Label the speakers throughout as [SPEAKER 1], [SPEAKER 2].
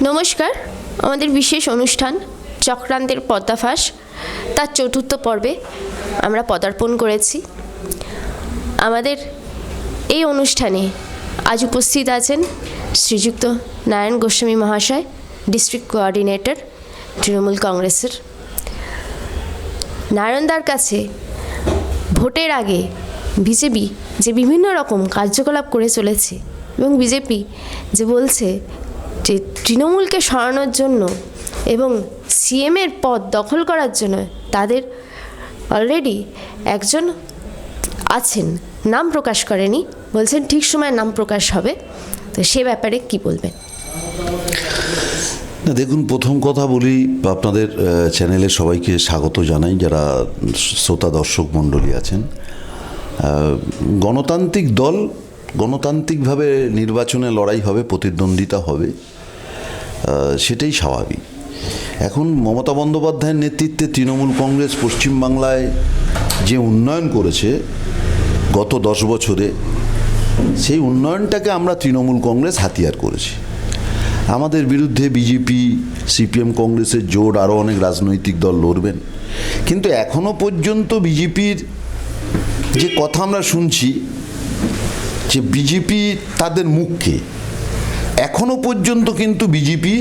[SPEAKER 1] নমস্কার। আমাদের বিশেষ অনুষ্ঠান চক্রান্তের পর্দাফাঁস তার চতুর্থ পর্বে আমরা পদার্পণ করেছি। আমাদের এই অনুষ্ঠানে আজ উপস্থিত আছেন শ্রীযুক্ত নারায়ণ গোস্বামী মহাশয়, ডিস্ট্রিক্ট কোঅর্ডিনেটর তৃণমূল কংগ্রেসের। নারায়ণদার কাছে ভোটের আগে বিজেপি যে বিভিন্ন রকম কার্যকলাপ করে চলেছে এবং বিজেপি যে বলছে যে তৃণমূলকে সরানোর জন্য এবং সিএমের পদ দখল করার জন্য তাদের অলরেডি একজন আছেন, নাম প্রকাশ করেনি, বলছেন ঠিক সময় নাম প্রকাশ হবে। তো সে ব্যাপারে কি বলবেন?
[SPEAKER 2] না, দেখুন, প্রথম কথা বলি, আপনাদের চ্যানেলে সবাইকে স্বাগত জানাই, যারা শ্রোতা দর্শক মণ্ডলী আছেন। গণতান্ত্রিক দল, গণতান্ত্রিকভাবে নির্বাচনে লড়াই হবে, প্রতিদ্বন্দ্বিতা হবে, সেটাই স্বাভাবিক। এখন মমতা বন্দ্যোপাধ্যায়ের নেতৃত্বে তৃণমূল কংগ্রেস পশ্চিমবাংলায় যে উন্নয়ন করেছে গত 10 বছরে, সেই উন্নয়নটাকে আমরা তৃণমূল কংগ্রেস হাতিয়ার করেছি। আমাদের বিরুদ্ধে বিজেপি, সিপিএম, কংগ্রেসের জোট, আরও অনেক রাজনৈতিক দল লড়বেন, কিন্তু এখনও পর্যন্ত বিজেপির যে কথা আমরা শুনছি যে বিজেপি তাদের মুখকে, এখনও পর্যন্ত কিন্তু বিজেপি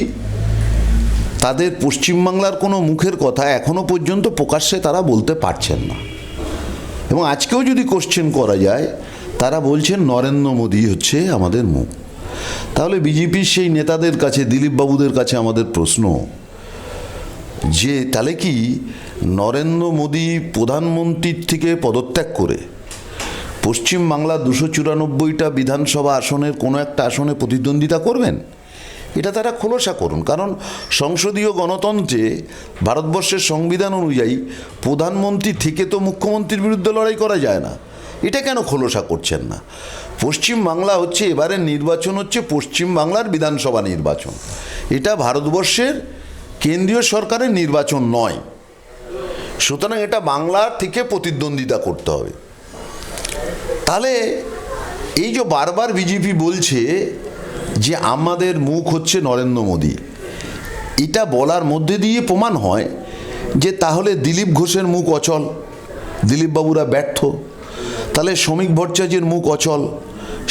[SPEAKER 2] তাদের পশ্চিমবাংলার কোনো মুখের কথা এখনও পর্যন্ত প্রকাশ্যে তারা বলতে পারছেন না। এবং আজকেও যদি কোশ্চেন করা যায়, তারা বলছেন নরেন্দ্র মোদী হচ্ছে আমাদের মুখ। তাহলে বিজেপির সেই নেতাদের কাছে, দিলীপ বাবুদের কাছে আমাদের প্রশ্ন যে তাহলে কি নরেন্দ্র মোদী প্রধানমন্ত্রীর থেকে পদত্যাগ করে পশ্চিমবাংলা 294টা বিধানসভা আসনের কোনো একটা আসনে প্রতিদ্বন্দ্বিতা করবেন? এটা তারা খোলসা করুন। কারণ সংসদীয় গণতন্ত্রে ভারতবর্ষের সংবিধান অনুযায়ী প্রধানমন্ত্রী থেকে তো মুখ্যমন্ত্রীর বিরুদ্ধে লড়াই করা যায় না। এটা কেন খোলসা করছেন না? পশ্চিমবাংলা হচ্ছে, এবারের নির্বাচন হচ্ছে পশ্চিমবাংলার বিধানসভা নির্বাচন, এটা ভারতবর্ষের কেন্দ্রীয় সরকারের নির্বাচন নয়। সুতরাং এটা বাংলার থেকে প্রতিদ্বন্দ্বিতা করতে হবে। তাহলে এই যে বারবার বিজেপি বলছে যে আমাদের মুখ হচ্ছে নরেন্দ্র মোদী, এটা বলার মধ্যে দিয়ে প্রমাণ হয় যে তাহলে দিলীপ ঘোষের মুখ অচল, দিলীপবাবুরা ব্যর্থ। তাহলে শ্রমিক ভট্টাচার্যের মুখ অচল,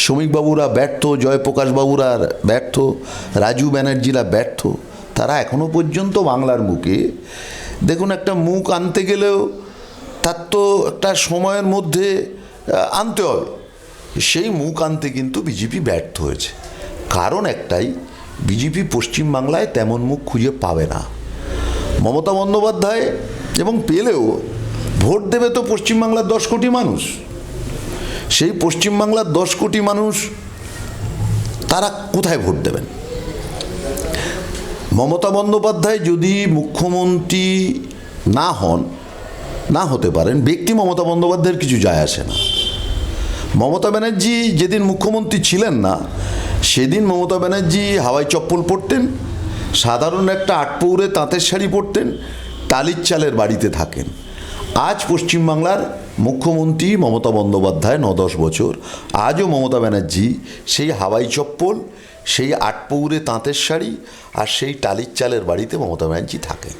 [SPEAKER 2] শ্রমিকবাবুরা ব্যর্থ, জয়প্রকাশবাবুরা ব্যর্থ, রাজু ব্যানার্জিরা ব্যর্থ। তারা এখনও পর্যন্ত বাংলার মুখে, দেখুন, একটা মুখ আনতে গেলেও তার তো একটা সময়ের মধ্যে আনতে হবে। সেই মুখ আনতে কিন্তু বিজেপি ব্যর্থ হয়েছে। কারণ একটাই, বিজেপি পশ্চিমবাংলায় তেমন মুখ খুঁজে পাবে না। মমতা বন্দ্যোপাধ্যায় এবং পেলেও ভোট দেবে তো পশ্চিমবাংলার 10 কোটি মানুষ। সেই পশ্চিমবাংলার 10 কোটি মানুষ তারা কোথায় ভোট দেবেন? মমতা বন্দ্যোপাধ্যায় যদি মুখ্যমন্ত্রী না হতে পারেন, ব্যক্তি মমতা বন্দ্যোপাধ্যায়ের কিছু যায় আসে না। মমতা ব্যানার্জি যেদিন মুখ্যমন্ত্রী ছিলেন না, সেদিন মমতা ব্যানার্জি হাওয়াই চপ্পল পরতেন, সাধারণ একটা আটপৌরে তাঁতের শাড়ি পরতেন, টালির চালের বাড়িতে থাকেন। আজ পশ্চিমবাংলার মুখ্যমন্ত্রী মমতা বন্দ্যোপাধ্যায় 9-10 বছর, আজও মমতা ব্যানার্জি সেই হাওয়াই চপ্পল, সেই আটপৌরে তাঁতের শাড়ি আর সেই টালির চালের বাড়িতে মমতা ব্যানার্জি থাকেন।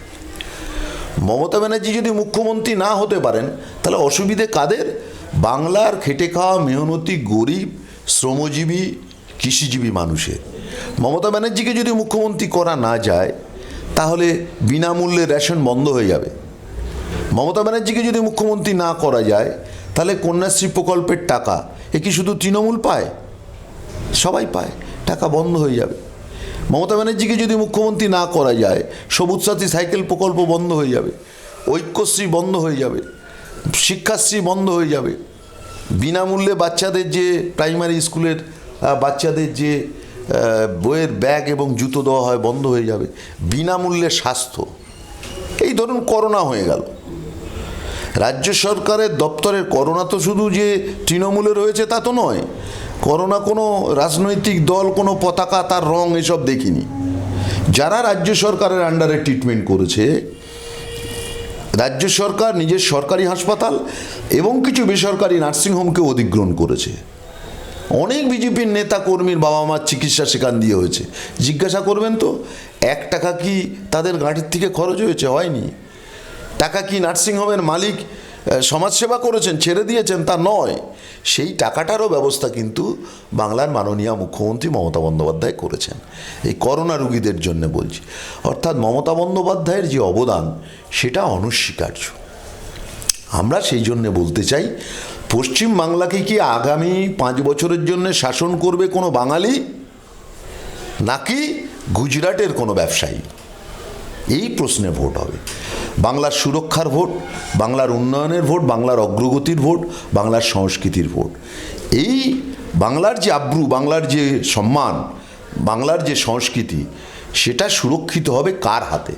[SPEAKER 2] মমতা ব্যানার্জি যদি মুখ্যমন্ত্রী না হতে পারেন, তাহলে অসুবিধে কাদের? বাংলার খেটে খাওয়া মেহনতি, গরিব, শ্রমজীবী, কৃষিজীবী মানুষের। মমতা ব্যানার্জিকে যদি মুখ্যমন্ত্রী করা না যায়, তাহলে বিনামূল্যে রেশন বন্ধ হয়ে যাবে। মমতা ব্যানার্জিকে যদি মুখ্যমন্ত্রী না করা যায়, তাহলে কন্যাশ্রী প্রকল্পের টাকা এ কি শুধু তৃণমূল পায়? সবাই পায়, টাকা বন্ধ হয়ে যাবে। মমতা ব্যানার্জিকে যদি মুখ্যমন্ত্রী না করা যায়, সবুজ সাথী সাইকেল প্রকল্প বন্ধ হয়ে যাবে, ঐক্যশ্রী বন্ধ হয়ে যাবে, শিক্ষাশ্রী বন্ধ হয়ে যাবে, বিনামূল্যে বাচ্চাদের যে প্রাইমারি স্কুলের বাচ্চাদের যে বইয়ের ব্যাগ এবং জুতো দেওয়া হয় বন্ধ হয়ে যাবে, বিনামূল্যে স্বাস্থ্য। এই ধরুন করোনা হয়ে গেল, রাজ্য সরকারের দপ্তরের করোনা তো শুধু যে তৃণমূলের হয়েছে তা তো নয়। করোনা কোনো রাজনৈতিক দল, কোনো পতাকা, তার রং এসব দেখিনি। যারা রাজ্য সরকারের আন্ডারে ট্রিটমেন্ট করেছে, রাজ্য সরকার নিজের সরকারি হাসপাতাল এবং কিছু বেসরকারি নার্সিংহোমকে অধিগ্রহণ করেছে। অনেক বিজেপির নেতা কর্মীর বাবা মার চিকিৎসা সেখান দিয়ে হয়েছে। জিজ্ঞাসা করবেন তো 1 টাকা কি তাদের গাড়ির থেকে খরচ হয়েছে? হয়নি। টাকা কি নার্সিংহোমের মালিক সমাজসেবা করেছেন, ছেড়ে দিয়েছেন? তা নয়। সেই টাকাটারও ব্যবস্থা কিন্তু বাংলার মাননীয় মুখ্যমন্ত্রী মমতা বন্দ্যোপাধ্যায় করেছেন, এই করোনা রুগীদের জন্য বলছি। অর্থাৎ মমতা বন্দ্যোপাধ্যায়ের যে অবদান সেটা অনস্বীকার্য। আমরা সেই জন্য বলতে চাই, পশ্চিম বাংলাকে কি আগামী 5 বছরের জন্য শাসন করবে কোনো বাঙালি, নাকি গুজরাটের কোনো ব্যবসায়ী? এই প্রশ্নে ভোট হবে। বাংলার সুরক্ষার ভোট, বাংলার উন্নয়নের ভোট, বাংলার অগ্রগতির ভোট, বাংলার সংস্কৃতির ভোট। এই বাংলার যে আব্রু, বাংলার যে সম্মান, বাংলার যে সংস্কৃতি, সেটা সুরক্ষিত হবে কার হাতে?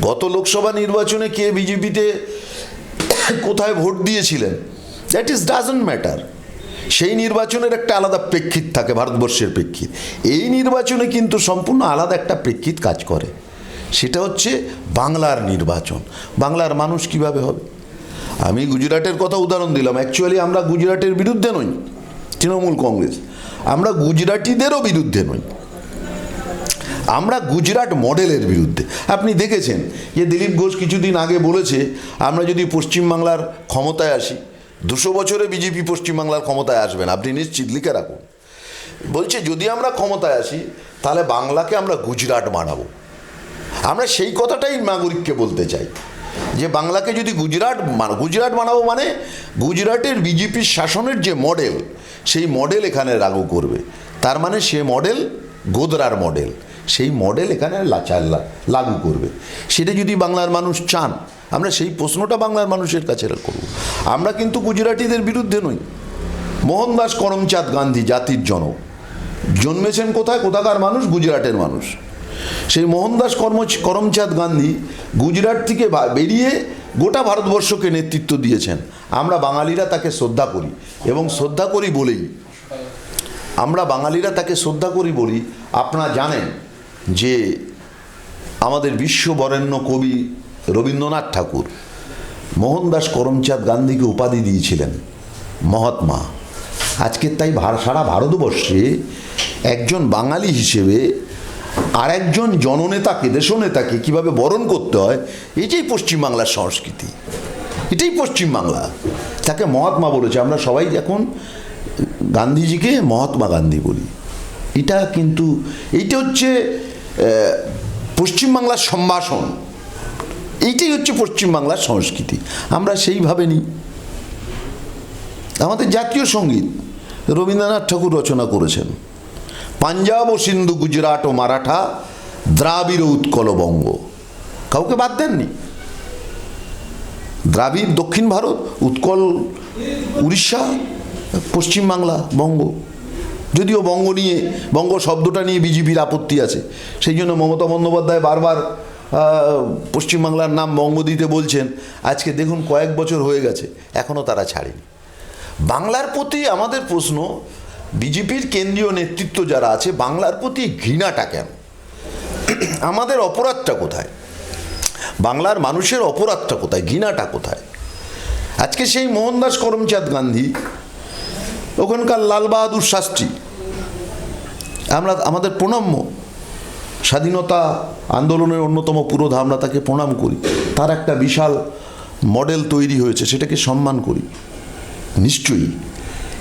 [SPEAKER 2] গত লোকসভা নির্বাচনে কে বিজেপিতে কোথায় ভোট দিয়েছিলেন, দ্যাট ইজ ডাজন্ট ম্যাটার। সেই নির্বাচনের একটা আলাদা প্রেক্ষিত থাকে, ভারতবর্ষের প্রেক্ষিত। এই নির্বাচনে কিন্তু সম্পূর্ণ আলাদা একটা প্রেক্ষিত কাজ করে, সেটা হচ্ছে বাংলার নির্বাচন। বাংলার মানুষ কিভাবে হবে? আমি গুজরাটের কথা উদাহরণ দিলাম। অ্যাকচুয়ালি আমরা গুজরাটের বিরুদ্ধে নই, তৃণমূল কংগ্রেস। আমরা গুজরাটিদেরও বিরুদ্ধে নই, আমরা গুজরাট মডেলের বিরুদ্ধে। আপনি দেখেছেন যে দিলীপ ঘোষ কিছুদিন আগে বলেছে, আমরা যদি পশ্চিমবাংলার ক্ষমতায় আসি, 200 বছরে বিজেপি পশ্চিমবাংলার ক্ষমতায় আসবে না, আপনি নিশ্চিত লিখে রাখুন। বলছে যদি আমরা ক্ষমতায় আসি তাহলে বাংলাকে আমরা গুজরাট বানাবো। আমরা সেই কথাটাই নাগরিককে বলতে চাই যে বাংলাকে যদি গুজরাট বানাবো, মানে গুজরাটের বিজেপির শাসনের যে মডেল, সেই মডেল এখানে লাগু করবে। তার মানে সে মডেল গোদরার মডেল, সেই মডেল এখানে লাগু করবে। সেটা যদি বাংলার মানুষ চান, আমরা সেই প্রশ্নটা বাংলার মানুষের কাছে করব। আমরা কিন্তু গুজরাটিদের বিরুদ্ধে নই। মোহনদাস করমচাঁদ গান্ধী জাতির জনক, জন্মেছেন কোথায়? কোথাকার মানুষ? গুজরাটের মানুষ। সেই মোহনদাস করমচাঁদ গান্ধী গুজরাট থেকে বেরিয়ে গোটা ভারতবর্ষকে নেতৃত্ব দিয়েছেন। আমরা বাঙালিরা তাকে শ্রদ্ধা করি, এবং শ্রদ্ধা করি বলেই আমরা বাঙালিরা তাকে শ্রদ্ধা করি বলি। আপনারা জানেন যে আমাদের বিশ্ববরেণ্য কবি রবীন্দ্রনাথ ঠাকুর মোহনদাস করমচাঁদ গান্ধীকে উপাধি দিয়েছিলেন মহাত্মা। আজকে তাই সারা ভারতবর্ষে একজন বাঙালি হিসেবে আর একজন জননেতাকে, দেশনেতাকে কীভাবে বরণ করতে হয়, এটাই পশ্চিমবাংলার সংস্কৃতি, এটাই পশ্চিমবাংলা। তাকে মহাত্মা বলেছে। আমরা সবাই এখন গান্ধীজিকে মহাত্মা গান্ধী বলি। এটা কিন্তু এইটা হচ্ছে পশ্চিমবাংলার সম্ভাষণ, এইটাই হচ্ছে পশ্চিমবাংলার সংস্কৃতি। আমরা সেইভাবে নিই। আমাদের জাতীয় সঙ্গীত রবীন্দ্রনাথ ঠাকুর রচনা করেছেন, পাঞ্জাব ও সিন্ধু, গুজরাট ও মারাঠা, দ্রাবিড় উৎকল বঙ্গ। কাউকে বাদ দেননি। দ্রাবিড় দক্ষিণ ভারত, উৎকল উড়িষ্যা, পশ্চিমবাংলা বঙ্গ। যদিও বঙ্গ শব্দটা নিয়ে বিজেপির আপত্তি আছে, সেই জন্য মমতা বন্দ্যোপাধ্যায় বারবার পশ্চিমবাংলার নাম বঙ্গ দিতে বলছেন। আজকে দেখুন কয়েক বছর হয়ে গেছে, এখনও তারা ছাড়েনি। বাংলার প্রতি আমাদের প্রশ্ন, বিজেপির কেন্দ্রীয় নেতৃত্ব যারা আছে, বাংলার প্রতি ঘৃণাটা কেন? আমাদের অপরাধটা কোথায়? বাংলার মানুষের অপরাধটা কোথায়? ঘৃণাটা কোথায়? আজকে সেই মোহনদাস করমচাঁদ গান্ধী, ওখানকার লাল বাহাদুর শাস্ত্রী, আমাদের প্রণাম্য স্বাধীনতা আন্দোলনের অন্যতম পুরোধা, আমরা তাকে প্রণাম করি। তার একটা বিশাল মডেল তৈরি হয়েছে, সেটাকে সম্মান করি নিশ্চয়ই।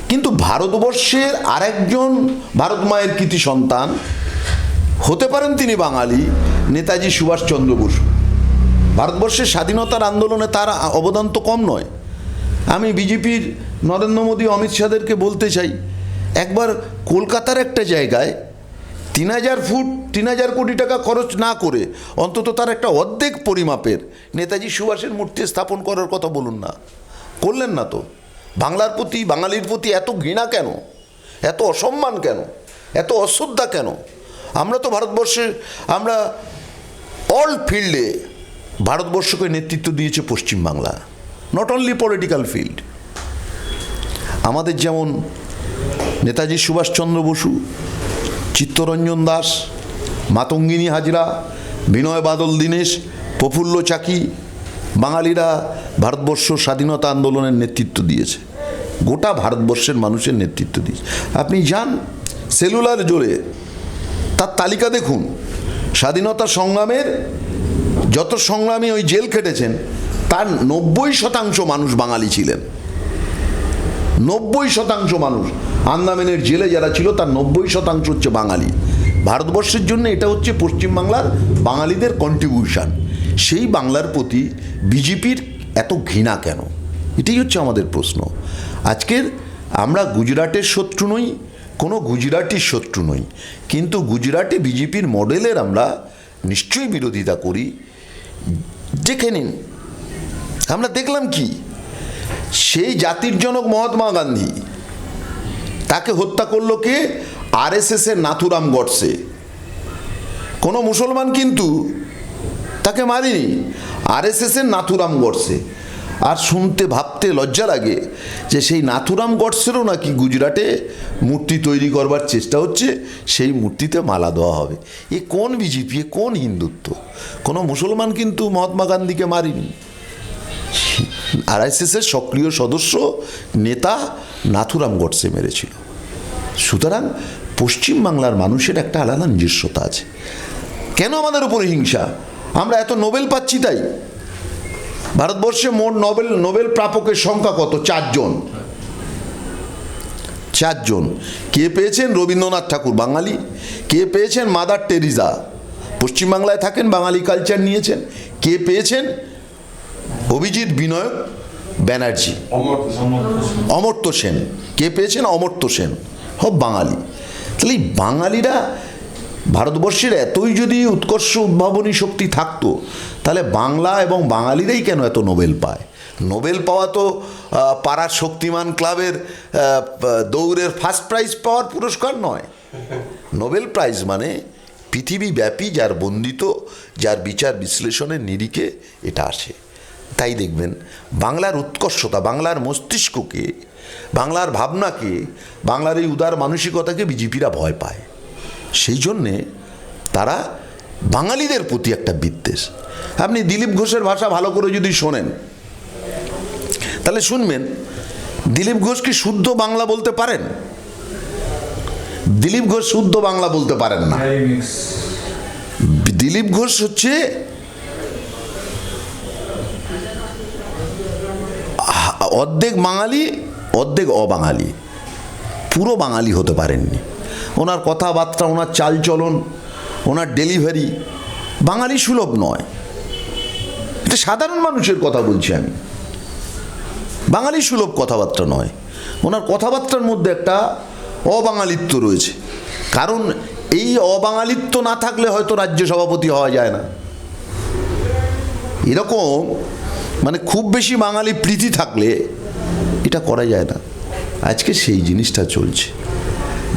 [SPEAKER 2] কিন্তু ভারতবর্ষের আরেকজন ভারত মায়ের কৃতি সন্তান হতে পারেন তিনি বাঙালি, নেতাজি সুভাষচন্দ্র বসু। ভারতবর্ষের স্বাধীনতার আন্দোলনে তার অবদান তো কম নয়। আমি বিজেপির নরেন্দ্র মোদী, অমিত শাহদেরকে বলতে চাই, একবার কলকাতার একটা জায়গায় 3000 ফুট 3000 কোটি টাকা খরচ না করে অন্তত তার একটা অর্ধেক পরিমাপের নেতাজি সুভাষের মূর্তি স্থাপন করার কথা বলুন না। করলেন না তো। বাংলার প্রতি, বাঙালির প্রতি এত ঘৃণা কেন? এত অসম্মান কেন? এত অশ্রদ্ধা কেন? আমরা তো ভারতবর্ষের, আমরা অল ফিল্ডে ভারতবর্ষকে নেতৃত্ব দিয়েছে Paschimbangla, not only political field. আমাদের যেমন নেতাজি সুভাষচন্দ্র বসু, চিত্তরঞ্জন দাস, মাতঙ্গিনী হাজরা, বিনয় বাদল দীনেশ, প্রফুল্ল চাকি, বাঙালিরা ভারতবর্ষ স্বাধীনতা আন্দোলনের নেতৃত্ব দিয়েছে। গোটা ভারতবর্ষের মানুষের নেতৃত্ব দিয়েছে। আপনি যান সেলুলার জোরে, তার তালিকা দেখুন। স্বাধীনতা সংগ্রামের যত সংগ্রামী ওই জেল খেটেছেন তার 90% মানুষ বাঙালি ছিলেন। 90% মানুষ আন্দামানের জেলে যারা ছিল তার 90% হচ্ছে বাঙালি। ভারতবর্ষের জন্য এটা হচ্ছে পশ্চিমবাংলার বাঙালিদের কন্ট্রিবিউশন। সেই বাংলার প্রতি বিজেপির এত ঘৃণা কেন? এটাই হচ্ছে আমাদের প্রশ্ন। আজকের আমরা গুজরাটের শত্রু নই, কোনো গুজরাটির শত্রু নই, কিন্তু গুজরাটে বিজেপির মডেলের আমরা নিশ্চয়ই বিরোধিতা করি। দেখে নিন, আমরা দেখলাম কি, সেই জাতির জনক মহাত্মা গান্ধী, তাকে হত্যা করলো কে? আরএসএসের নাথুরাম গডসে। কোনো মুসলমান কিন্তু তাকে মারেনি, আরএসএসের নাথুরাম গডসে। আর শুনতে ভাবতে লজ্জা লাগে যে সেই নাথুরাম গডসেরও নাকি গুজরাটে মূর্তি তৈরি করবার চেষ্টা হচ্ছে, সেই মূর্তিতে মালা দেওয়া হবে। এ কোন বিজেপি, এ কোন হিন্দুত্ব? কোনো মুসলমান কিন্তু মহাত্মা গান্ধীকে মারেনি। আরএসএসের সক্রিয় সদস্য নেতা নাথুরাম গডসে মেরেছিল। সুতরাং পশ্চিমবাংলার মানুষের একটা আলাদা নিজস্বতা আছে। কেন আমাদের উপরে হিংসা? আমরা এত নোবেল পাচ্ছি তাই। ভারতবর্ষে মোট নোবেল প্রাপকের সংখ্যা কত? 4 জন। 4 জন। কে পেয়েছেন? রবীন্দ্রনাথ ঠাকুর, বাঙালি। কে পেয়েছেন? মাদার টেরিজা, পশ্চিমবাংলায় থাকেন, বাঙালি কালচার নিয়েছেন। কে পেয়েছেন? অভিজিৎ বিনায়ক ব্যানার্জি, অমর্ত্য সেন। কে পেয়েছেন? অমর্ত্য সেন, সব বাঙালি। তাহলে এই বাঙালিরা, ভারতবর্ষের এতই যদি উৎকর্ষ উদ্ভাবনী শক্তি থাকতো, তাহলে বাংলা এবং বাঙালিরাই কেন এত নোবেল পায়? নোবেল পাওয়া তো পাড়ার শক্তিমান ক্লাবের দৌড়ের ফার্স্ট প্রাইজ পাওয়ার পুরস্কার নয়। নোবেল প্রাইজ মানে পৃথিবীব্যাপী যার বন্দিত, যার বিচার বিশ্লেষণের নিরিখে এটা আসে। তাই দেখবেন বাংলার উৎকর্ষতা, বাংলার মস্তিষ্ককে, বাংলার ভাবনাকে, বাংলার এই উদার মানসিকতাকে বিজেপিরা ভয় পায়। সেই জন্যে তারা বাঙালিদের প্রতি একটা বিদ্বেষ। আপনি দিলীপ ঘোষের ভাষা ভালো করে যদি শোনেন, তাহলে শুনবেন দিলীপ ঘোষ কি শুদ্ধ বাংলা বলতে পারেন? দিলীপ ঘোষ শুদ্ধ বাংলা বলতে পারেন না। দিলীপ ঘোষ হচ্ছে অর্ধেক বাঙালি অর্ধেক অবাঙালি, পুরো বাঙালি হতে পারেননি। ওনার কথাবার্তা, ওনার চালচলন, ওনার ডেলিভারি বাঙালি সুলভ নয়। এটা সাধারণ মানুষের কথা বলছি আমি, বাঙালি সুলভ কথাবার্তা নয়। ওনার কথাবার্তার মধ্যে একটা অবাঙালিত্ব রয়েছে। কারণ এই অবাঙালিত্ব না থাকলে হয়তো রাজ্য সভাপতি হওয়া যায় না। এরকম মানে খুব বেশি বাঙালি প্রীতি থাকলে এটা করা যায় না। আজকে সেই জিনিসটা চলছে।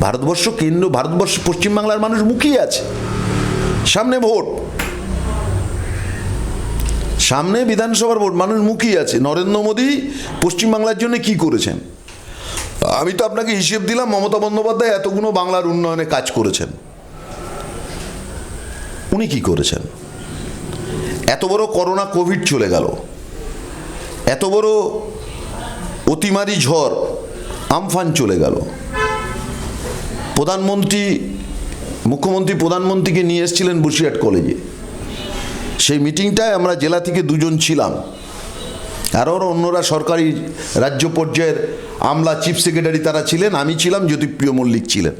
[SPEAKER 2] ভারতবর্ষ পশ্চিমবাংলার মানুষ মুখিয়ে আছে। সামনে ভোট, সামনে বিধানসভার ভোট, মানুষ মুখিয়ে আছে। নরেন্দ্র মোদী পশ্চিমবাংলার জন্য কি করেছেন? আমি তো আপনাকে হিসেব দিলাম, মমতা বন্দ্যোপাধ্যায় এতগুলো বাংলার উন্নয়নে কাজ করেছেন। উনি কি করেছেন? এত বড় করোনা কোভিড চলে গেল, এত বড় অতিমারি ঝড় আমফান চলে গেল। মুখ্যমন্ত্রী প্রধানমন্ত্রীকে নিয়ে এসেছিলেন বসিরহাট কলেজে। সেই মিটিংটায় আমরা জেলা থেকে 2 জন ছিলাম, আরও অন্যরা সরকারি রাজ্য পর্যায়ের আমলা, চিফ সেক্রেটারি তারা ছিলেন, আমি ছিলাম, জ্যোতিপ্রিয় মল্লিক ছিলেন।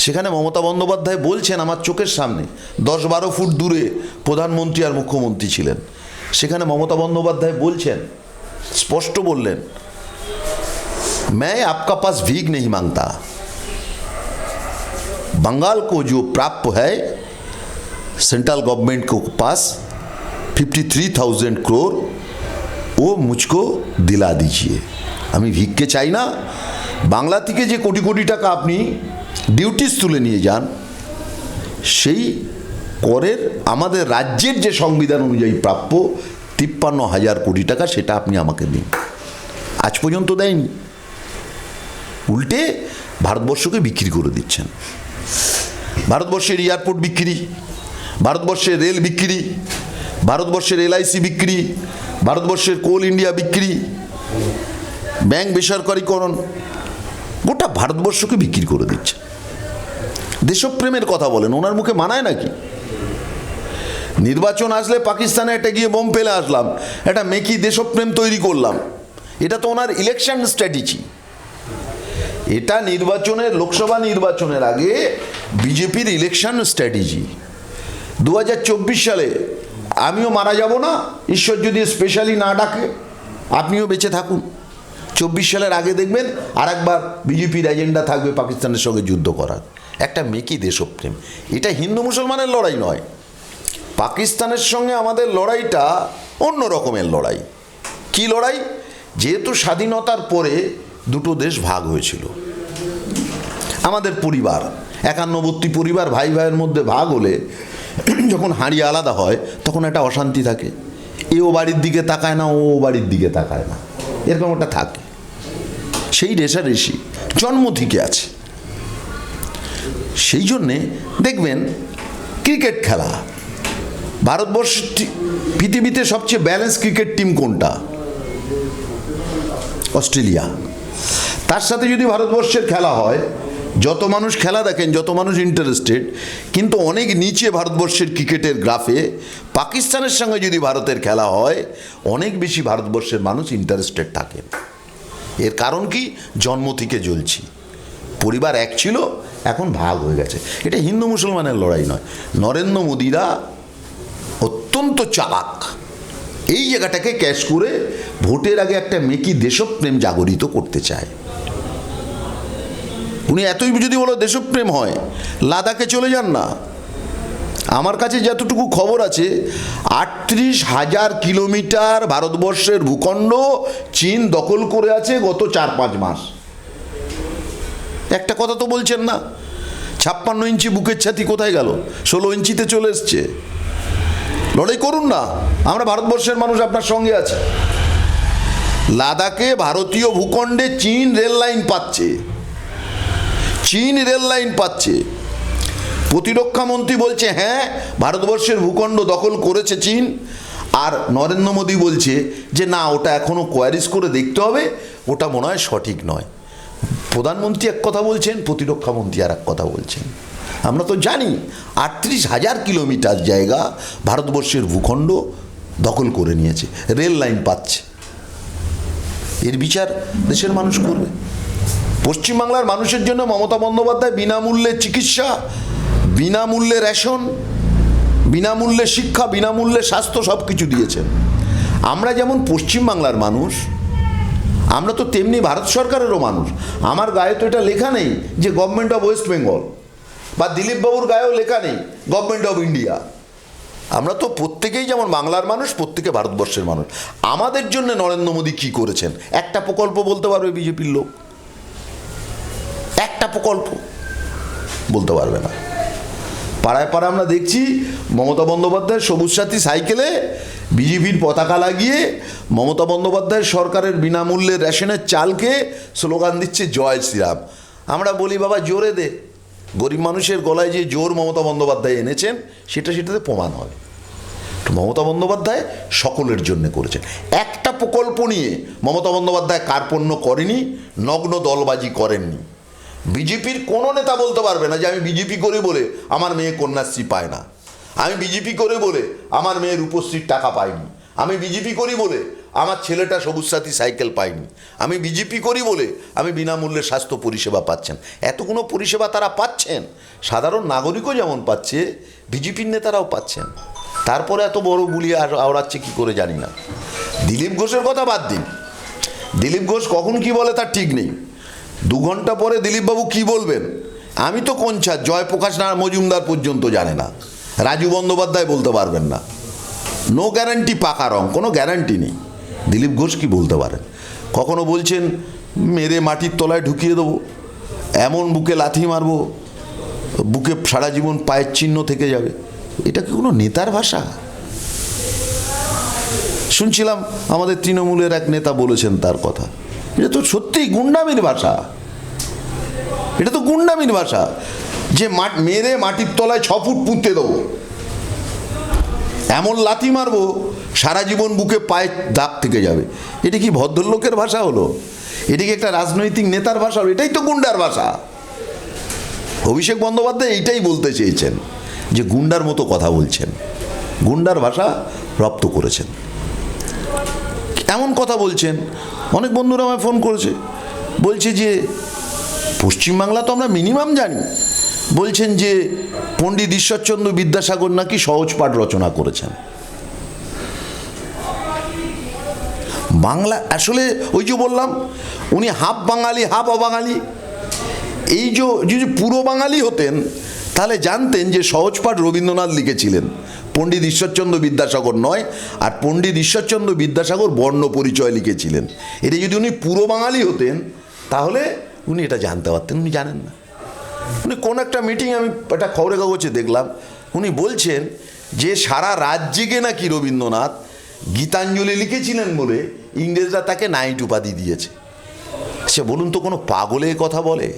[SPEAKER 2] সেখানে মমতা বন্দ্যোপাধ্যায় বলছেন, আমার চোখের সামনে 10-12 ফুট দূরে প্রধানমন্ত্রী আর মুখ্যমন্ত্রী ছিলেন। সেখানে মমতা বন্দ্যোপাধ্যায় বলছেন, স্পষ্ট বললেন, मैं आपका पास भीख नहीं मांगता, बंगाल को जो प्राप्त है सेंट्रल गवर्नमेंट के पास 53,000 करोड़ वो मुझको दिला दीजिए। আমি ভিক্ষে চাই না, বাংলা থেকে যে কোটি কোটি টাকা আপনি ডিউটিস তুলে নিয়ে যান, সেই করের আমাদের রাজ্যের যে সংবিধান অনুযায়ী প্রাপ্য 53,000 কোটি টাকা, সেটা আপনি আমাকে দিন। আজ পর্যন্ত দেয়নি, উল্টে ভারতবর্ষকে বিক্রি করে দিচ্ছেন। ভারতবর্ষের এয়ারপোর্ট বিক্রি, ভারতবর্ষের রেল বিক্রি, ভারতবর্ষের LIC বিক্রি, ভারতবর্ষের কোল ইন্ডিয়া বিক্রি, ব্যাংক বেসরকারীকরণ, গোটা ভারতবর্ষকে বিক্রি করে দিচ্ছে। দেশপ্রেমের কথা বলেন, ওনার মুখে মানায় নাকি? নির্বাচন আসলে পাকিস্তানে একটা গিয়ে বোম ফেলে আসলাম, একটা মেকি দেশপ্রেম তৈরি করলাম, এটা তো ওনার ইলেকশন স্ট্র্যাটেজি। এটা নির্বাচনের, লোকসভা নির্বাচনের আগে বিজেপির ইলেকশন স্ট্র্যাটেজি। 2024 সালে আমিও মারা যাব না, ঈশ্বর যদি স্পেশালি না ডাকে, আপনিও বেঁচে থাকুন। 24 সালের আগে দেখবেন আর একবার বিজেপির এজেন্ডা থাকবে পাকিস্তানের সঙ্গে যুদ্ধ করার। একটা মেকি দেশপ্রেম। এটা হিন্দু মুসলমানের লড়াই নয়, পাকিস্তানের সঙ্গে আমাদের লড়াইটা অন্য রকমের লড়াই। কি লড়াই? যেহেতু স্বাধীনতার পরে দুটো দেশ ভাগ হয়েছিল, আমাদের পরিবার 91 পরিবার ভাই ভাইয়ের মধ্যে ভাগ হলে যখন হাঁড়ি আলাদা হয় তখন একটা অশান্তি থাকে, এ ও বাড়ির দিকে তাকায় না, ও বাড়ির দিকে তাকায় না, এরকম একটা থাকে। সেই রেষারেষি জন্ম থেকে আছে। সেই জন্যে দেখবেন ক্রিকেট খেলা, ভারতবর্ষ পৃথিবীতে সবচেয়ে ব্যালেন্স ক্রিকেট টিম কোনটা? অস্ট্রেলিয়া। তার সাথে যদি ভারতবর্ষের খেলা হয়, যত মানুষ খেলা দেখেন, যত মানুষ ইন্টারেস্টেড, কিন্তু অনেক নিচে ভারতবর্ষের ক্রিকেটের গ্রাফে। পাকিস্তানের সঙ্গে যদি ভারতের খেলা হয়, অনেক বেশি ভারতবর্ষের মানুষ ইন্টারেস্টেড থাকেন। এর কারণ কি? জন্ম থেকে জ্বলছি, পরিবার এক ছিল, এখন ভাগ হয়ে গেছে। এটা হিন্দু মুসলমানের লড়াই নয়। নরেন্দ্র মোদিরা অত্যন্ত চালাক, এই জায়গাটাকে ক্যাশ করে ভোটের আগে একটা মেকি দেশপ্রেম জাগরিত করতে চায়। উনি এতই যদি বলো দেশপ্রেম হয়, লাদাখে চলে যান না। আমার কাছে যতটুকু খবর আছে, 38,000 কিলোমিটার ভারতবর্ষের ভূখণ্ড চীন দখল করে আছে গত 4-5 মাস। একটা কথা তো বলছেন না। 56 ইঞ্চি বুকের ছাতি কোথায় গেল? 16 ইঞ্চিতে চলে এসছে। লড়াই করুন না, আমরা ভারতবর্ষের মানুষ আপনার সঙ্গে আছে। লাদাখে ভারতীয় ভূখণ্ডে চীন রেল লাইন পাচ্ছে, চীন রেল লাইন পাচ্ছে। প্রতিরক্ষা মন্ত্রী বলছে হ্যাঁ ভারতবর্ষের ভূখণ্ড দখল করেছে চীন, আর নরেন্দ্র মোদী বলছে যে না, ওটা এখনও কোয়ারিজ করে দেখতে হবে, ওটা মনে হয় সঠিক নয়। প্রধানমন্ত্রী এক কথা বলছেন, প্রতিরক্ষা মন্ত্রী আর এক কথা বলছেন। আমরা তো জানি 38,000 কিলোমিটার জায়গা ভারতবর্ষের ভূখণ্ড দখল করে নিয়েছে, রেল লাইন পাচ্ছে। এর বিচার দেশের মানুষ করবে। পশ্চিমবাংলার মানুষের জন্য মমতা বন্দ্যোপাধ্যায় বিনামূল্যে চিকিৎসা, বিনামূল্যে রেশন, বিনামূল্যে শিক্ষা, বিনামূল্যে স্বাস্থ্য সব কিছু দিয়েছেন। আমরা যেমন পশ্চিমবাংলার মানুষ, আমরা তো তেমনি ভারত সরকারেরও মানুষ। আমার গায়ে তো এটা লেখা নেই যে গভর্নমেন্ট অফ ওয়েস্ট বেঙ্গল, বা দিলীপ বাবুর গায়েও লেখা নেই গভর্নমেন্ট অফ ইন্ডিয়া। আমরা তো প্রত্যেকেই যেমন বাংলার মানুষ, প্রত্যেকে ভারতবর্ষের মানুষ। আমাদের জন্য নরেন্দ্র মোদী কী করেছেন? একটা প্রকল্প বলতে পারবে বিজেপির লোক? একটা প্রকল্প বলতে পারবে না। পাড়ায় পাড়ায় আমরা দেখছি মমতা বন্দ্যোপাধ্যায় সবুজ সাথী সাইকেলে বিজেপির পতাকা লাগিয়ে মমতা বন্দ্যোপাধ্যায়ের সরকারের বিনামূল্যে রেশনের চালকে স্লোগান দিচ্ছে জয় শ্রীরাম। আমরা বলি বাবা জোরে দে। গরিব মানুষের গলায় যে জোর মমতা বন্দ্যোপাধ্যায় এনেছেন, সেটাতে প্রমাণ হয়। মমতা বন্দ্যোপাধ্যায় সকলের জন্য করেছেন। একটা প্রকল্প নিয়ে মমতা বন্দ্যোপাধ্যায় কার্পণ্য করেনি, নগ্ন দলবাজি করেননি। বিজেপির কোনো নেতা বলতে পারবে না যে আমি বিজেপি করি বলে আমার মেয়ে কন্যাশ্রী পায় না, আমি বিজেপি করে বলে আমার মেয়ের রূপশ্রীর টাকা পাইনি, আমি বিজেপি করি বলে আমার ছেলেটা সবুজ সাথী সাইকেল পায়নি, আমি বিজেপি করি বলে আমি বিনামূল্যে স্বাস্থ্য পরিষেবা পাচ্ছেন। এতগুলো পরিষেবা তারা পাচ্ছেন, সাধারণ নাগরিকও যেমন পাচ্ছে, বিজেপির নেতারাও পাচ্ছেন। তারপরে এত বড় গুলিয়ে আওড়াচ্ছে কী করে জানি না। দিলীপ ঘোষের কথা বাদ দিন, দিলীপ ঘোষ কখন কি বলে তার ঠিক নেই। 2 ঘন্টা পরে দিলীপবাবু কি বলবেন আমি তো কোনছা জয়প্রকাশ না মজুমদার পর্যন্ত জানে না, রাজু বন্দ্যোপাধ্যায় বলতে পারবেন না। নো গ্যারান্টি পাকা রং, কোনো গ্যারান্টি নেই। দিলীপ ঘোষ কি বলতে পারেন? কখনো বলছেন মেরে মাটির তলায় ঢুকিয়ে দেবো, এমন বুকে লাথি মারবো বুকে সারা জীবন পায়ের চিহ্ন থেকে যাবে। এটা কি কোনো নেতার ভাষা? শুনছিলাম আমাদের তৃণমূলের এক নেতা বলেছেন তার কথা, এটা তো সত্যিই গুন্ডামির ভাষা। এটা তো গুন্ডামির ভাষা যে মেরে মাটির তলায় 6 ফুট পুঁতে দেবো, এমন লাথি মারবো সারা জীবন বুকে পায়ে দাগ থেকে যাবে। এটা কি ভদ্রলোকের ভাষা হলো? এটা কি একটা রাজনৈতিক নেতার ভাষা হলো? এটাই তো গুন্ডার ভাষা। অভিষেক বন্দ্যোপাধ্যায় এইটাই বলতে চেয়েছেন যে গুন্ডার মতো কথা বলছেন, গুন্ডার ভাষা রপ্ত করেছেন, এমন কথা বলছেন। অনেক বন্ধুরা আমায় ফোন করেছে, বলছে যে পশ্চিমবাংলা তো আমরা মিনিমাম জানি, বলছেন যে পণ্ডিত ঈশ্বরচন্দ্র বিদ্যাসাগর নাকি সহজ পাঠ রচনা করেছেন। বাংলা আসলে ওই যে বললাম, উনি হাফ বাঙালি হাফ অবাঙালি। এই যে যদি পুরো বাঙালি হতেন তাহলে জানতেন যে সহজ পাঠ রবীন্দ্রনাথ লিখেছিলেন, পণ্ডিত ঈশ্বরচন্দ্র বিদ্যাসাগর নয়। আর পণ্ডিত ঈশ্বরচন্দ্র বিদ্যাসাগর বর্ণ পরিচয় লিখেছিলেন। এটা যদি উনি পুরো বাঙালি হতেন তাহলে উনি এটা জানতে পারতেন, উনি জানেন না। উনি কোন একটা মিটিং, আমি একটা খবরের কাগজে দেখলাম, উনি বলছেন যে সারা রাজ্যকে নাকি রবীন্দ্রনাথ গীতাঞ্জলি লিখেছিলেন বলে ইংরেজরা তাকে নাইট উপাধি দিয়েছে। সে বলুন তো কোনো পাগলে কথা বলে?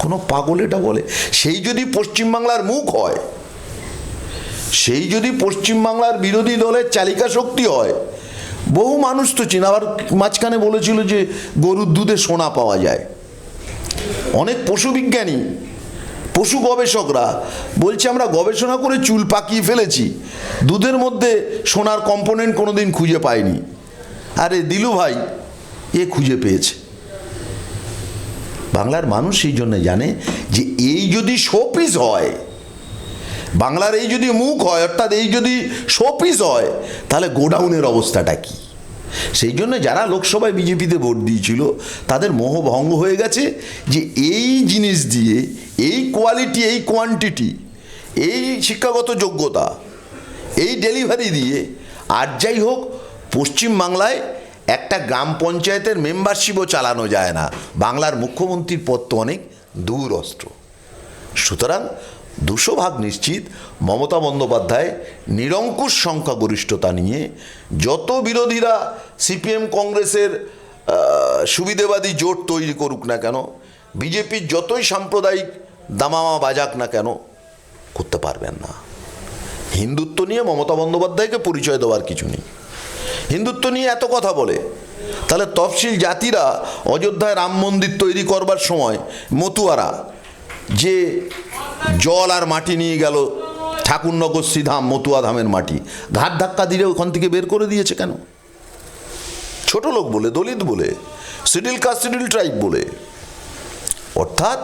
[SPEAKER 2] কোনো পাগল এটা বলে? সেই যদি পশ্চিমবাংলার মুখ হয়, সেই যদি পশ্চিমবাংলার বিরোধী দলের চালিকা শক্তি হয়, বহু মানুষ তো চিন। আবার মাঝখানে বলেছিল যে গরুর দুধে সোনা পাওয়া যায়। অনেক পশু বিজ্ঞানী, পশু গবেষকরা বলছে আমরা গবেষণা করে চুল পাকিয়ে ফেলেছি, দুধের মধ্যে সোনার কম্পোনেন্ট কোনোদিন খুঁজে পায়নি। আরে দিলু ভাই এ খুঁজে পেয়েছে। বাংলার মানুষ সেই জন্য জানে যে এই যদি শোপিস হয়, বাংলার এই যদি মুখ হয়, অর্থাৎ এই যদি শোপিস হয়, তাহলে গোডাউনের অবস্থাটা কি। সেই জন্য যারা লোকসভায় বিজেপিতে ভোট দিয়েছিল তাদের মোহভঙ্গ হয়ে গেছে যে এই জিনিস দিয়ে, এই কোয়ালিটি, এই কোয়ান্টিটি, এই শিক্ষাগত যোগ্যতা, এই ডেলিভারি দিয়ে আর যাই হোক পশ্চিমবাংলায় একটা গ্রাম পঞ্চায়েতের মেম্বারশিপও চালানো যায় না। বাংলার মুখ্যমন্ত্রীর পদ তো অনেক দূরস্থ। সুতরাং 200% নিশ্চিত মমতা বন্দ্যোপাধ্যায় নিরঙ্কুশ সংখ্যাগরিষ্ঠতা নিয়ে যত বিরোধীরা সিপিএম কংগ্রেসের সুবিধেবাদী জোট তৈরি করুক না কেন, বিজেপির যতই সাম্প্রদায়িক দামামা বাজাক না কেন, করতে পারবেন না। হিন্দুত্ব নিয়ে মমতা বন্দ্যোপাধ্যায়কে পরিচয় দেওয়ার কিছু নেই। হিন্দুত্ব নিয়ে এত কথা বলে, তাহলে তফসিল জাতিরা অযোধ্যায় রাম মন্দির তৈরি করবার সময় মতুয়ারা যে জল আর মাটি নিয়ে গেল ঠাকুরনগর শ্রীধাম মতুয়া ধামের মাটি, ঘাট ধাক্কা দিয়ে ওখান থেকে বের করে দিয়েছে কেন? ছোট লোক বলে, দলিত বলে, শিডিউল কাস্ট শিডিউল ট্রাইব বলে। অর্থাৎ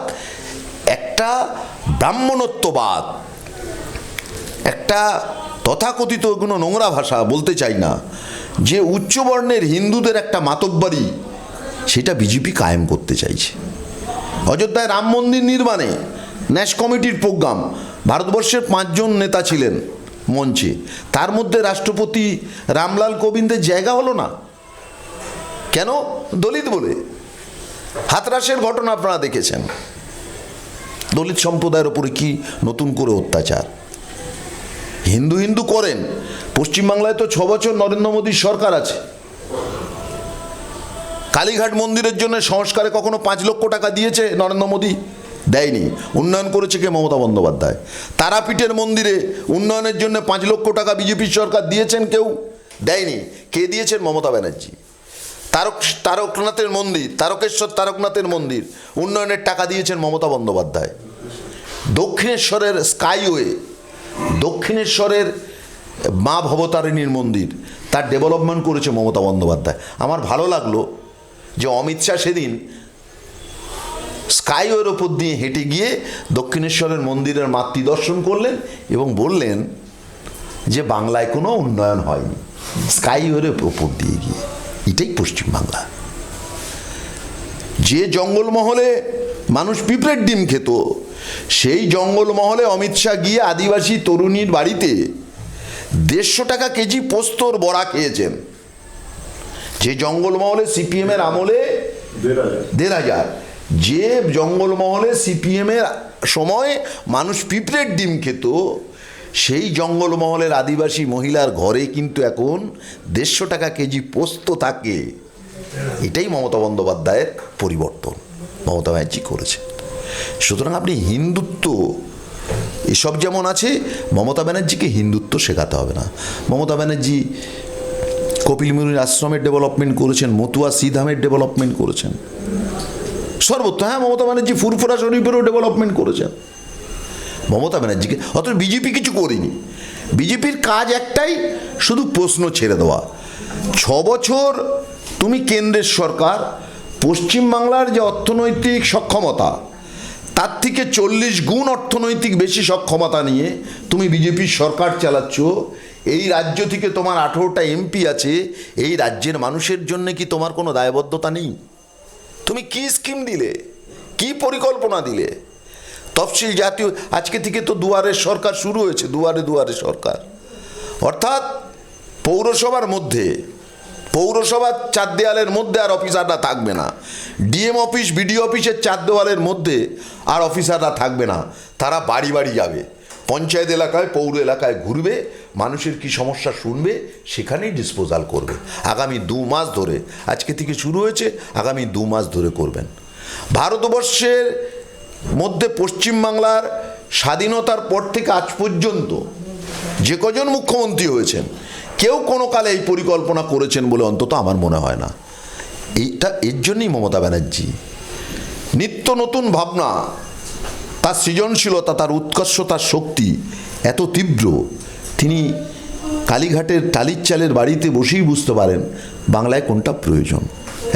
[SPEAKER 2] একটা ব্রাহ্মণত্ববাদ, একটা তথাকথিত কোনো নোংরা ভাষা বলতে চাই না, যে উচ্চবর্ণের হিন্দুদের একটা মাতব্বরি, সেটা বিজেপি কায়েম করতে চাইছে। অযোধ্যায় রাম মন্দির নির্মাণে ন্যাশ কমিটির প্রোগ্রাম, ভারতবর্ষের 5 জন নেতা ছিলেন মঞ্চে, তার মধ্যে রাষ্ট্রপতি রামলাল কোবিন্দের জায়গা হলো না কেন? দলিত বলে। হাতরাসের ঘটনা আপনারা দেখেছেন, দলিত সম্প্রদায়ের ওপরে কি নতুন করে অত্যাচার। হিন্দু হিন্দু করেন। পশ্চিমবাংলায় তো 6 বছর নরেন্দ্র মোদীর সরকার আছে। কালীঘাট মন্দিরের জন্য সংস্কারে কখনো 5 লক্ষ টাকা দিয়েছে নরেন্দ্র মোদী? দেয়নি। উন্নয়ন করেছে কে? মমতা বন্দ্যোপাধ্যায়। তারাপীঠের মন্দিরে উন্নয়নের জন্য 5 লক্ষ টাকা বিজেপির সরকার দিয়েছেন? কেউ দেয়নি। কে দিয়েছেন? মমতা ব্যানার্জি। তারকনাথের মন্দির, তারকেশ্বর তারকনাথের মন্দির উন্নয়নের টাকা দিয়েছেন মমতা বন্দ্যোপাধ্যায়। দক্ষিণেশ্বরের স্কাইওয়ে, দক্ষিণেশ্বরের মা ভবতারিণীর মন্দির, তার ডেভেলপমেন্ট করেছে মমতা বন্দ্যোপাধ্যায়। আমার ভালো লাগলো যে অমিত শাহ সেদিন স্কাইওয়ের ওপর দিয়ে হেঁটে গিয়ে দক্ষিণেশ্বরের মন্দিরের মাতৃ দর্শন করলেন এবং বললেন যে বাংলায় কোনো উন্নয়ন হয়নি স্কাইওয়ের ওপর দিয়ে গিয়ে। এটাই পশ্চিমবাংলা। যে জঙ্গলমহলে মানুষ পিঁপড়ের ডিম খেত, সেই জঙ্গলমহলে অমিত শাহ গিয়ে আদিবাসী তরুণীর বাড়িতে 150 টাকা কেজি পোস্তর বড়া খেয়েছেন। যে জঙ্গলমহলে সিপিএমের আমলে 1500, যে জঙ্গলমহলে সিপিএমের সময় মানুষ পিঁপড়ের ডিম খেত, সেই জঙ্গলমহলের আদিবাসী মহিলার ঘরে কিন্তু এখন 150 টাকা কেজি পোস্ত থাকে। এটাই মমতা বন্দ্যোপাধ্যায়ের পরিবর্তন মমতা ব্যানার্জি করেছে। সুতরাং আপনি হিন্দুত্ব এসব যেমন আছে, মমতা ব্যানার্জিকে হিন্দুত্ব শেখাতে হবে না। মমতা ব্যানার্জি কপিল মুনির আশ্রমের ডেভেলপমেন্ট করেছেন, মতুয়া শ্রীধামের ডেভেলপমেন্ট করেছেন, সর্বত্র। হ্যাঁ, মমতা ব্যানার্জি ফুরফুরা শরীফেরও ডেভেলপমেন্ট করেছেন। মমতা ব্যানার্জিকে, অথচ বিজেপি কিছু করেনি। বিজেপির কাজ একটাই, শুধু প্রশ্ন ছেড়ে দেওয়া। 6 বছর তুমি কেন্দ্রের সরকার, পশ্চিমবাংলার যে অর্থনৈতিক সক্ষমতা তার থেকে 40 গুণ অর্থনৈতিক বেশি সক্ষমতা নিয়ে তুমি বিজেপির সরকার চালাচ্ছ। এই রাজ্য থেকে তোমার 18টা এমপি আছে। এই রাজ্যের মানুষের জন্য কি তোমার কোনো দায়বদ্ধতা নেই? তুমি কি স্কিম দিলে, কি পরিকল্পনা দিলে? তফসিল জাতীয়, আজকে থেকে তো দুয়ারের সরকার শুরু হয়েছে, দুয়ারে দুয়ারে সরকার। অর্থাৎ পৌরসভার মধ্যে, পৌরসভার 4 দেওয়ালের মধ্যে আর অফিসাররা থাকবে না। ডিএম অফিস, বিডিও অফিসের 4 দেওয়ালের মধ্যে আর অফিসাররা থাকবে না। তারা বাড়ি বাড়ি যাবে, পঞ্চায়েত এলাকায়, পৌর এলাকায় ঘুরবে, মানুষের কি সমস্যা শুনবে, সেখানেই ডিসপোজাল করবে। আগামী 2 মাস ধরে, আজকে থেকে শুরু হয়েছে, আগামী 2 মাস ধরে করবেন। ভারতবর্ষের মধ্যে পশ্চিমবাংলার স্বাধীনতার পর থেকে আজ পর্যন্ত যে কজন মুখ্যমন্ত্রী হয়েছেন, কেউ কোনো কালে এই পরিকল্পনা করেছেন বলে অন্তত আমার মনে হয় না। এর জন্যই মমতা ব্যানার্জি নিত্য নতুন ভাবনা, তার সৃজনশীলতা, তার উৎকর্ষ, তার শক্তি এত তীব্র, তিনি কালীঘাটের টালির চালের বাড়িতে বসেই বুঝতে পারেন বাংলায় কোনটা প্রয়োজন,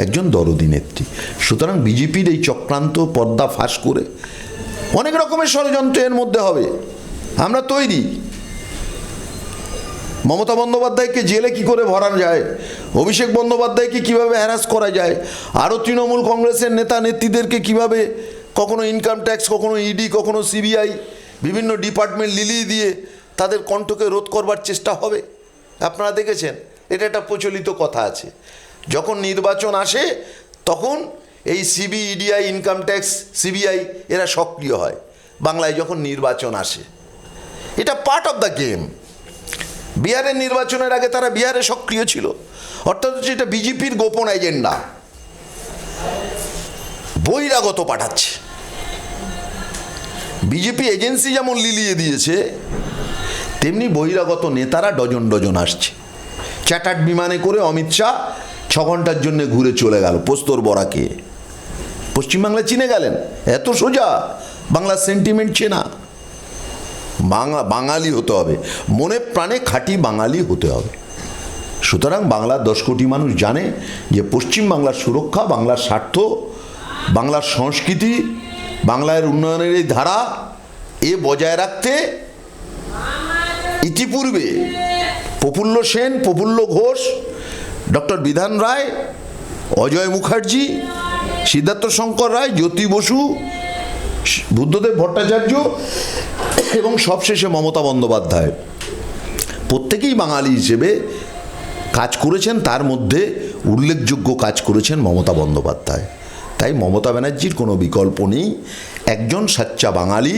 [SPEAKER 2] একজন দরদি নেত্রী। সুতরাং বিজেপির এই চক্রান্ত পর্দা ফাঁস করে অনেক রকমের ষড়যন্ত্র এর মধ্যে হবে, আমরা তৈরি। মমতা বন্দ্যোপাধ্যায়কে জেলে কি করে ভরা যায়, অভিষেক বন্দ্যোপাধ্যায়কে কিভাবে হ্যারাস করা যায়, আরও তৃণমূল কংগ্রেসের নেতা নেত্রীদেরকে কিভাবে কখনো ইনকাম ট্যাক্স, কখনো ইডি, কখনো সিবিআই, বিভিন্ন ডিপার্টমেন্ট লিলিয়ে দিয়ে তাদের কণ্ঠকে রোধ করবার চেষ্টা হবে। আপনারা দেখেছেন, এটা একটা প্রচলিত কথা আছে, যখন নির্বাচন আসে তখন এই সিবি, ইডিআই, ইনকাম ট্যাক্স, সিবিআই এরা সক্রিয় হয়। বাংলায় যখন নির্বাচন আসে, এটা পার্ট অফ দ্য গেম। বিহারের নির্বাচনের আগে তারা বিহারে সক্রিয় ছিল, অর্থাৎ এটা বিজেপির গোপন এজেন্ডা, বহিরাগত পাঠাচ্ছে। বিজেপি এজেন্সি যেমন লিলিয়ে দিয়েছে, তেমনি বহিরাগত নেতারা ডজন ডজন আসছে। চ্যাটার্ড বিমানে করে অমিত শাহ 6 ঘন্টার জন্য ঘুরে চলে গেল পোস্তর বরাকে। পশ্চিমবাংলা চিনে গেলেন, এত সোজা। বাংলার সেন্টিমেন্ট চেনা, বাঙালি হতে হবে, মনে প্রাণে খাঁটি বাঙালি হতে হবে। সুতরাং বাংলার 10 কোটি মানুষ জানে যে পশ্চিমবাংলার সুরক্ষা, বাংলার স্বার্থ, বাংলার সংস্কৃতি, বাংলার উন্নয়নের এই ধারা এ বজায় রাখতে ইতিপূর্বে প্রফুল্ল সেন, প্রফুল্ল ঘোষ, ডক্টর বিধান রায়, অজয় মুখার্জি, সিদ্ধার্থ শঙ্কর রায়, জ্যোতি বসু, বুদ্ধদেব ভট্টাচার্য এবং সবশেষে মমতা বন্দ্যোপাধ্যায়, প্রত্যেকেই বাঙালি হিসেবে কাজ করেছেন। তার মধ্যে উল্লেখযোগ্য কাজ করেছেন মমতা বন্দ্যোপাধ্যায়। তাই মমতা ব্যানার্জির কোনো বিকল্প নেই। একজন সাচ্চা বাঙালি,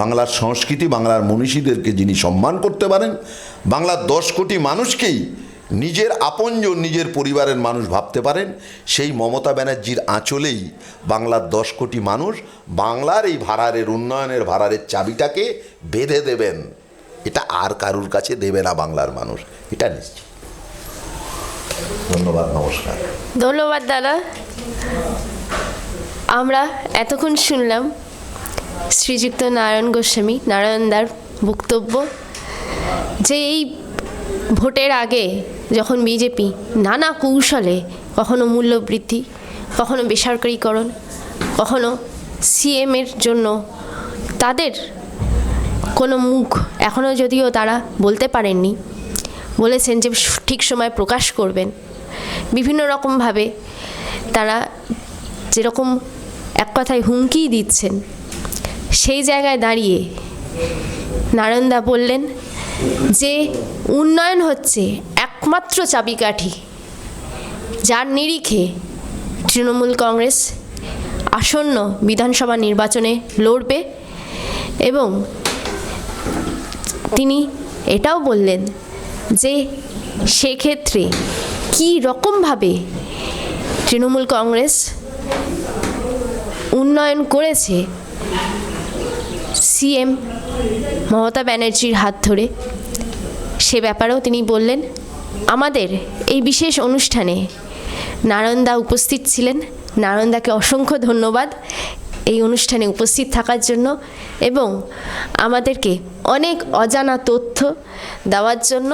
[SPEAKER 2] বাংলার সংস্কৃতি, বাংলার মনীষীদেরকে যিনি সম্মান করতে পারেন, বাংলার 10 কোটি মানুষকেই নিজের আপনজন, নিজের পরিবারের মানুষ ভাবতে পারেন, সেই মমতা ব্যানার্জির আঁচলেই বাংলার 10 কোটি মানুষ বাংলার এই ভাড়ারের, উন্নয়নের ভাড়ারের চাবিটাকে বেঁধে দেবেন। এটা আর কারুর কাছে দেবে না বাংলার মানুষ, এটা নিশ্চিত। ধন্যবাদ, নমস্কার।
[SPEAKER 1] ধন্যবাদ দাদা। আমরা এতক্ষণ শুনলাম শ্রীযুক্ত নারায়ণ গোস্বামী, নারায়ণদার বক্তব্য, যে এই ভোটের আগে যখন বিজেপি নানা কৌশলে, কখনো মূল্যবৃদ্ধি, কখনো বেসরকারীকরণ, কখনো সিএমের জন্য তাদের কোনো মুখ এখনও যদিও তারা বলতে পারেননি, বলেছেন যে ঠিক সময় প্রকাশ করবেন, বিভিন্ন রকমভাবে তারা যেরকম এক কথায় হুমকি দিচ্ছেন, সেই জায়গায় দাঁড়িয়ে নারায়ণদা বললেন যে উন্নয়ন হচ্ছে একমাত্র চাবিকাঠি, যার নিরিখে তৃণমূল কংগ্রেস আসন্ন বিধানসভা নির্বাচনে লড়বে। এবং তিনি এটাও বললেন যে সেক্ষেত্রে কী রকমভাবে তৃণমূল কংগ্রেস উন্নয়ন করেছে সিএম মমতা ব্যানার্জির হাত ধরে, সে ব্যাপারেও তিনি বললেন। আমাদের এই বিশেষ অনুষ্ঠানে নারায়ণদা উপস্থিত ছিলেন। নারায়ণদাকে অসংখ্য ধন্যবাদ এই অনুষ্ঠানে উপস্থিত থাকার জন্য এবং আমাদেরকে অনেক অজানা তথ্য দেওয়ার জন্য।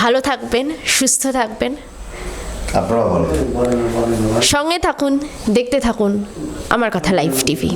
[SPEAKER 1] ভালো থাকবেন, সুস্থ থাকবেন,
[SPEAKER 2] আপনারা ভালো
[SPEAKER 1] সঙ্গে থাকুন, দেখতে থাকুন আমার কথা লাইভ টিভি।